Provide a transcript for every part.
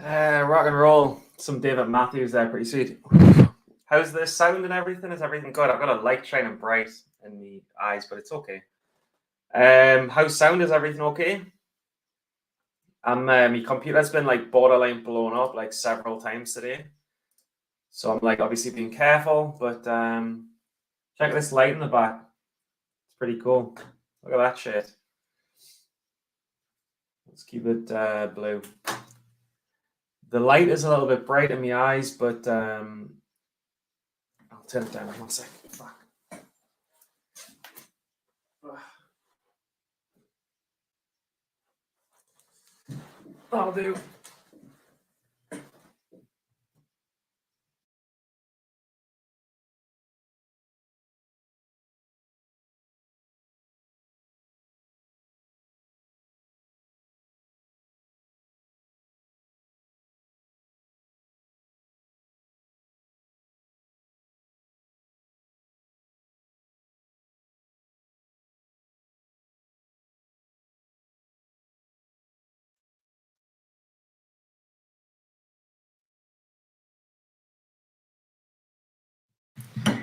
Rock and roll. Some David Matthews there, pretty sweet. How's the sound and everything? Is everything good? I've got a light shining bright in the eyes, but it's okay. How's sound? Is everything okay? My computer's been like borderline blown up like several times today, so I'm like obviously being careful. But check this light in the back. It's pretty cool. Look at that shit. Let's keep it blue. The light is a little bit bright in my eyes, but I'll turn it down 1 sec. Fuck. That'll do.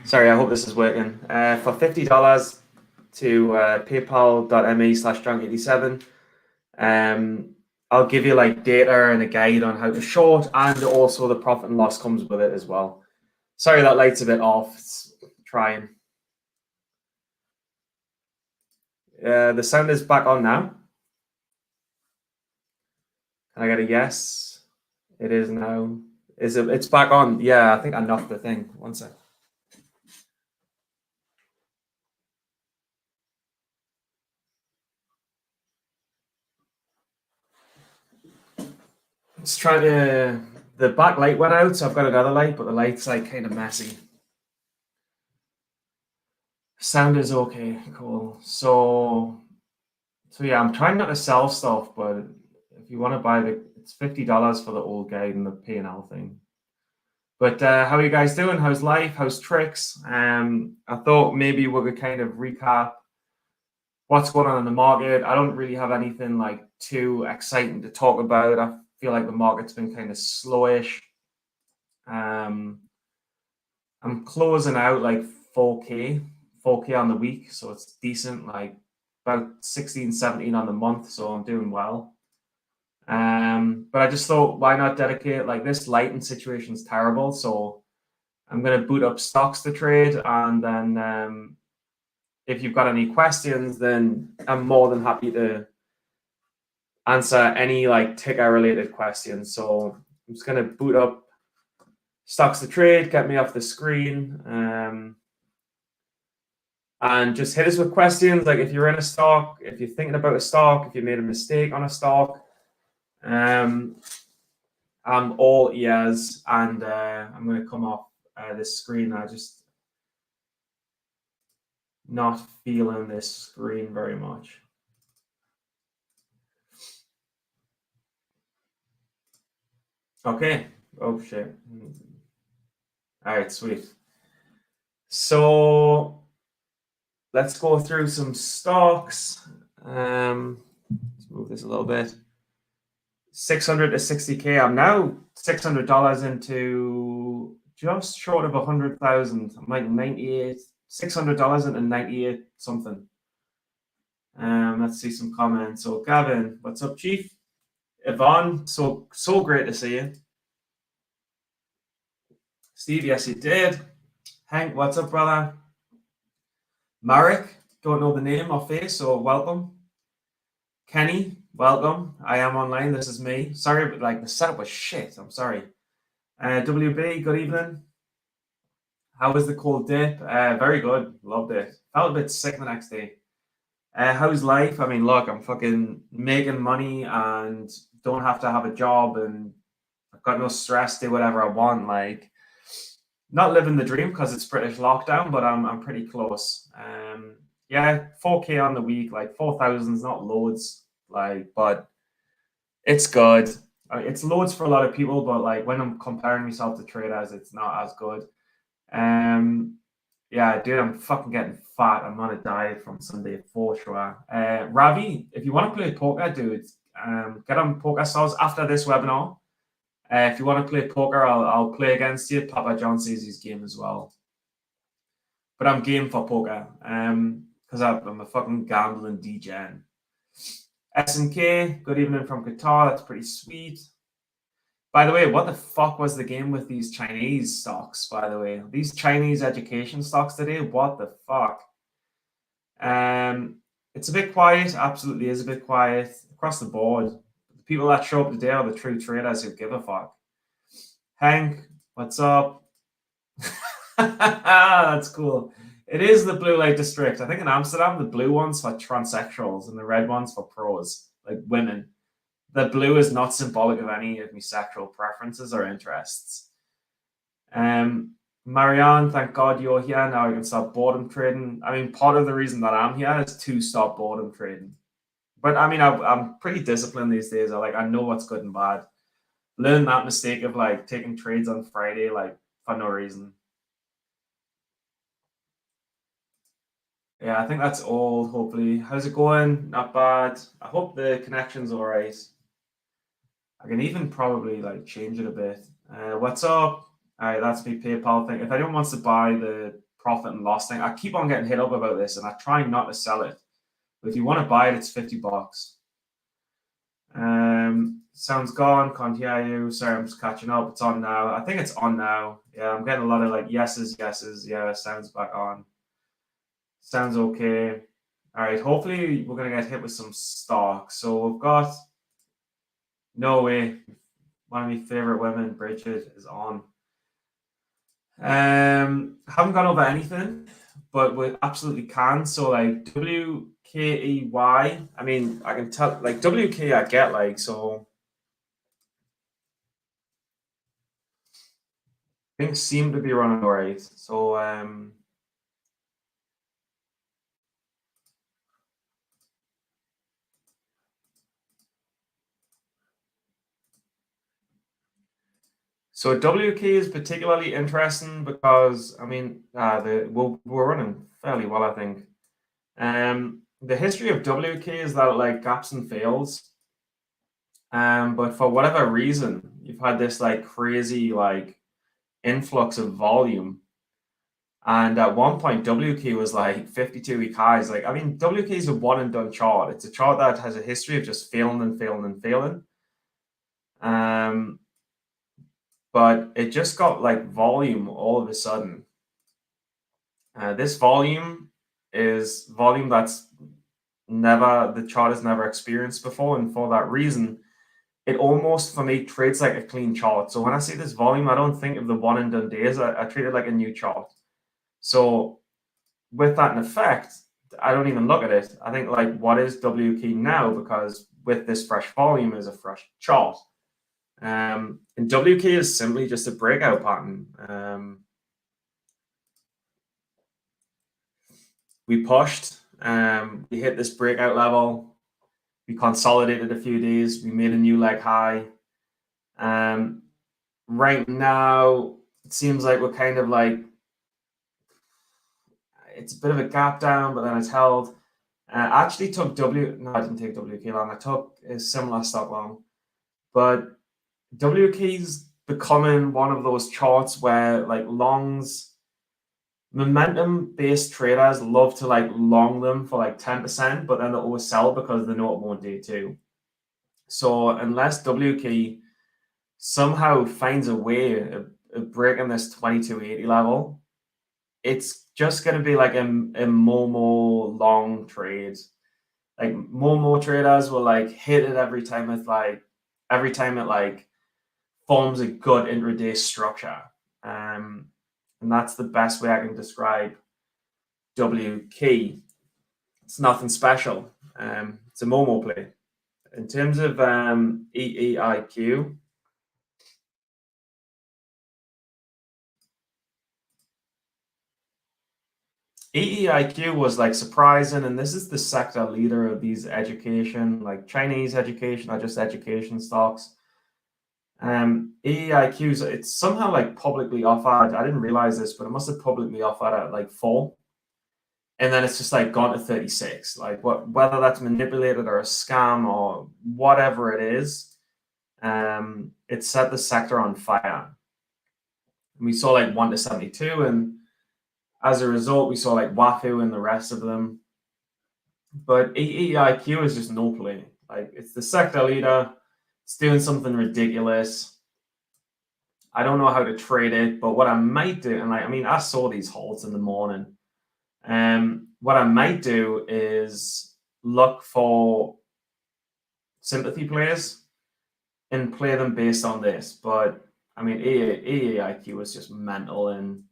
Sorry, I hope this is working. For $50 to paypal.me/drunk87, I'll give you like data and a guide on how to short, and also the profit and loss comes with it as well. Sorry, that light's a bit off. It's trying. The sound is back on now. Can I get a yes? It is now. Is it? It's back on. Yeah, I think I knocked the thing. 1 sec. It's trying to. The back light went out, so I've got another light, but the light's like kind of messy. Sound is okay, cool. So yeah, I'm trying not to sell stuff, but if you want to buy it's $50 for the old guide and the P&L thing. But how are you guys doing? How's life? How's tricks? I thought maybe we could kind of recap what's going on in the market. I don't really have anything like too exciting to talk about. I feel like the market's been kind of slowish. I'm closing out like 4K on the week, so it's decent, like about 16, 17 on the month, so I'm doing well. But I just thought, why not dedicate, like this lighting situation is terrible, so I'm going to boot up stocks to trade, and then if you've got any questions, then I'm more than happy to answer any like ticker related questions. So I'm just going to boot up stocks to trade, get me off the screen, and just hit us with questions. Like if you're in a stock, if you're thinking about a stock, if you made a mistake on a stock, I'm all ears, and I'm going to come off this screen. I just not feeling this screen very much. Okay. Oh shit. All right, sweet. So let's go through some stocks. Let's move this a little bit. 600 to 60K. I'm now $600 into just short of 100,000. I'm like 98, $600 into 98 something. Let's see some comments. So Gavin, what's up, Chief? Yvonne, so great to see you. Steve, yes, you did. Hank, what's up, brother? Marek, don't know the name or face, so welcome. Kenny, welcome. I am online. This is me. Sorry, but like the setup was shit. I'm sorry. WB, good evening. How was the cold dip? Very good. Loved it. Felt a bit sick the next day. How's life? I mean, look, I'm fucking making money and don't have to have a job, and I've got no stress, do whatever I want. Like, not living the dream because it's British lockdown, but I'm pretty close. Yeah, 4K on the week, like 4,000 is not loads, like, but it's good. I mean, it's loads for a lot of people, but like when I'm comparing myself to traders, it's not as good. Yeah, dude, I'm fucking getting fat. I'm on a diet from Sunday for sure. Ravi, if you want to play poker, dude, get on Poker Stars after this webinar. If you want to play poker, I'll play against you. Papa John says he's game as well. But I'm game for poker. Because I'm a fucking gambling degen. SNK, good evening from Qatar. That's pretty sweet. By the way, what the fuck was the game with these Chinese stocks, by the way? These Chinese education stocks today, what the fuck? It's a bit quiet, absolutely is a bit quiet across the board. The people that show up today are the true traders who give a fuck. Hank, what's up? That's cool. It is the blue light district. I think in Amsterdam, the blue one's for transsexuals and the red one's for pros, like women. The blue is not symbolic of any of my sexual preferences or interests. Marianne, thank God you're here. Now I can stop boredom trading. I mean, part of the reason that I'm here is to stop boredom trading. But I mean, I'm pretty disciplined these days. I know what's good and bad. Learn that mistake of like taking trades on Friday, like for no reason. Yeah, I think that's all. Hopefully, how's it going? Not bad. I hope the connection's all right. I can even probably like change it a bit. What's up? All right, that's me PayPal thing. If anyone wants to buy the profit and loss thing, I keep on getting hit up about this, and I try not to sell it. But if you want to buy it, it's $50. Sounds gone. Can't hear you. Sorry, I'm just catching up. It's on now. I think it's on now. Yeah, I'm getting a lot of like yeses, yeses. Yeah, sounds back on. Sounds okay. All right. Hopefully, we're gonna get hit with some stock. So we've got no way. One of my favorite women, Bridget, is on. Haven't gone over anything, but we absolutely can. So like WKEY, I mean, I can tell like WK I get like so things seem to be running all right. So WK is particularly interesting because I mean we're running fairly well, I think. The history of WK is that it like gaps and fails. But for whatever reason, you've had this like crazy like influx of volume. And at one point, WK was like 52-week highs. Like, I mean, WK is a one and done chart. It's a chart that has a history of just failing and failing and failing. But it just got like volume all of a sudden. This volume is volume that's the chart has never experienced before. And for that reason, it almost for me trades like a clean chart. So when I see this volume, I don't think of the one and done days. I treat it like a new chart. So with that in effect, I don't even look at it. I think like what is WK now? Because with this fresh volume is a fresh chart. And WK is simply just a breakout pattern. We pushed, we hit this breakout level, we consolidated a few days, we made a new leg high. Right now, it seems like we're kind of like it's a bit of a gap down, but then it's held. I actually took no, I didn't take WK long. I took a similar stock long, but WK's becoming one of those charts where like longs, momentum based traders love to like long them for like 10%, but then they always sell because they know it won't do too. So unless WK somehow finds a way of breaking this 2280 level, it's just going to be like a Momo long trade. Like Momo traders will like hit it every time it like forms a good intraday structure. And that's the best way I can describe WK. It's nothing special. It's a Momo play. In terms of EEIQ, EEIQ was like surprising, and this is the sector leader of these education, like Chinese education or just education stocks. EEIQ's it's somehow like publicly offered. I didn't realize this, but it must have publicly offered at like 4. And then it's just like gone to 36. Like whether that's manipulated or a scam or whatever it is, it set the sector on fire. And we saw like 1 to 72, and as a result, we saw like Wahoo and the rest of them. But EEIQ is just no play. Like, it's the sector leader. It's doing something ridiculous. I don't know how to trade it, but what I might do, and like, I mean, I saw these halts in the morning. What I might do is look for sympathy plays and play them based on this. But I mean, AAIQ was just mental, and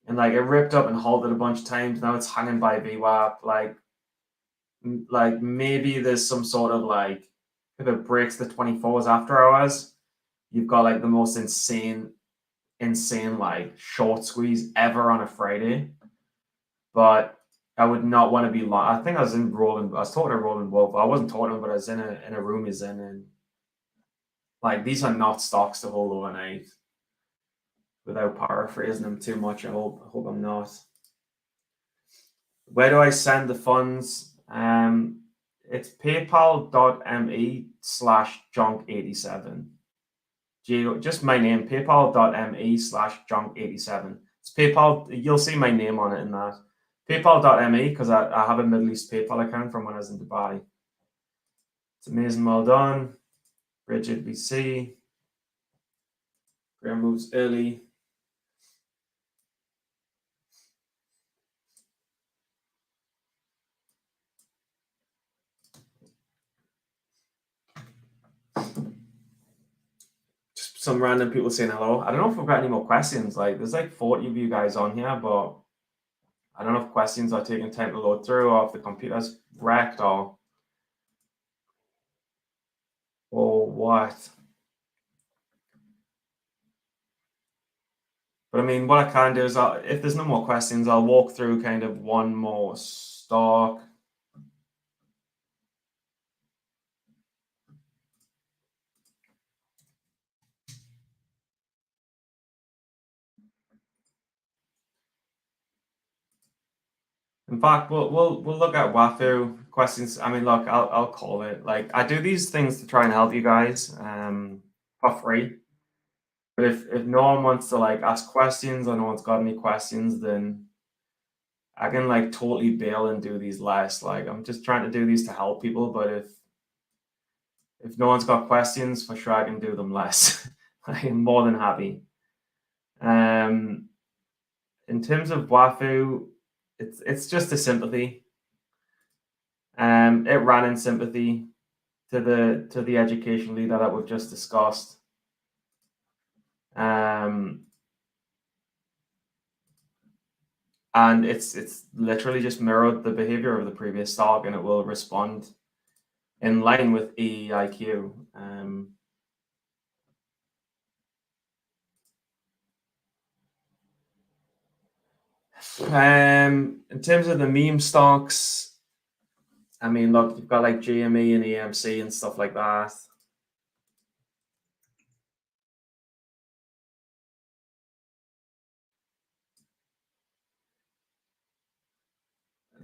like it ripped up and halted a bunch of times. Now it's hanging by VWAP. Like maybe there's some sort of like, if it breaks the 24s after hours, you've got like the most insane like short squeeze ever on a Friday. But I would not want to be long. I think I was talking to Roland Wolf. I wasn't talking to him, but I was in a room he's in, and like these are not stocks to hold overnight. Without paraphrasing him too much, I hope I'm not. Where do I send the funds? It's paypal.me/junk87. Just my name, paypal.me/junk87. It's PayPal. You'll see my name on it in that. PayPal.me, because I have a Middle East PayPal account from when I was in Dubai. It's amazing. Well done. Bridget BC. Graham moves early. Just some random people saying hello. I don't know if we've got any more questions. Like, there's like 40 of you guys on here, but I don't know if questions are taking time to load through, or if the computer's wrecked, or what. But I mean, what I can do is, if there's no more questions, I'll walk through kind of one more stock. In fact, we'll look at Wahoo questions. I mean, look, I'll call it. Like, I do these things to try and help you guys for free. But if no one wants to like ask questions, or no one's got any questions, then I can like totally bail and do these less. Like, I'm just trying to do these to help people. But if no one's got questions, for sure I can do them less. I'm more than happy. In terms of Wahoo, it's just a sympathy. It ran in sympathy to the education leader that we've just discussed. And it's literally just mirrored the behavior of the previous stock, and it will respond in line with EIQ. In terms of the meme stocks, I mean, look, you've got like GME and EMC and stuff like that.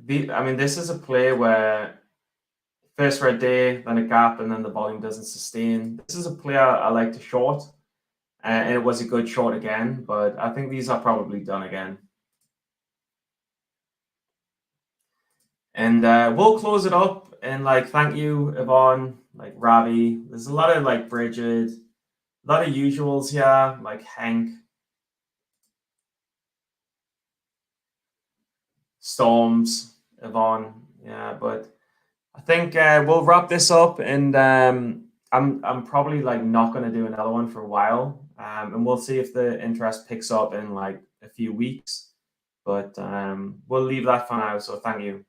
I mean, this is a play where first red day, then a gap, and then the volume doesn't sustain. This is a play I like to short, and it was a good short again, but I think these are probably done again. And we'll close it up, and like, thank you, Yvonne, like Ravi. There's a lot of like Bridget, a lot of usuals here, like Hank, Storms, Yvonne. Yeah, but I think we'll wrap this up, and I'm probably like not going to do another one for a while, and we'll see if the interest picks up in like a few weeks. But we'll leave that for now. So thank you.